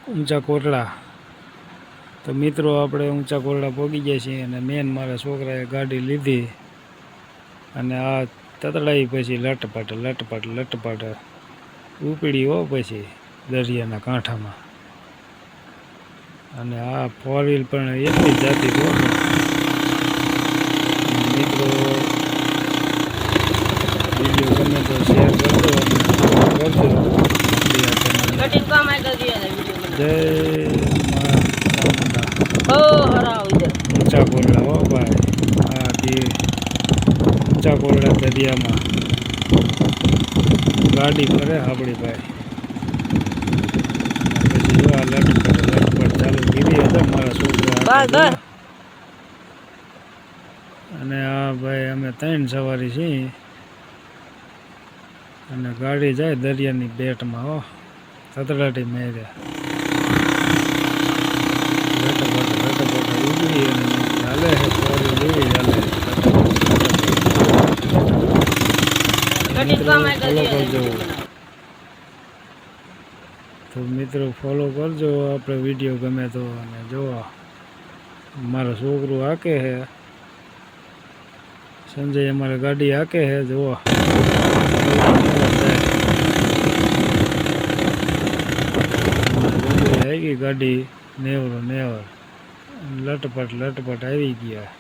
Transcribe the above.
ઊંચા કોટડા। તો મિત્રો આપણે ઊંચા કોટડા પહોંચી ગયા છીએ અને મેન મારા છોકરાએ ગાડી લીધી અને આ તતડાઈ પછી લટપટ ઉપડી હો પછી દરિયાના કાંઠામાં। અને આ 4 વ્હીલ પણ એટલી જાતી જો મિત્રો વિડીયો ગમે તો શેર કરજો અને કરજો। જય ઊંચા કોરડા હો ભાઈ, આ ઊંચા કોરડા દરિયામાં ગાડી ફરે આપણી ભાઈ। પછી જો આ લટપટ ચાલુ કીધી હતા મારા છોકરા। અને આ ભાઈ અમે 3 સવારી છીએ અને ગાડી જાય દરિયાની બેટમાં હો તતડાટી મેરે લટપટ ઉગડી અને ચાલે છે ફોરી લેવી ચાલે। ફોલો કરજો તો મિત્રો, ફોલો કરજો આપણે વિડીયો ગમે તો। અને જો મારો છોકરો હાકે છે, સંજય અમારે ગાડી હાકે છે જુઓ। આવી ગઈ ગાડી નેવર લટપટ આવી ગયા।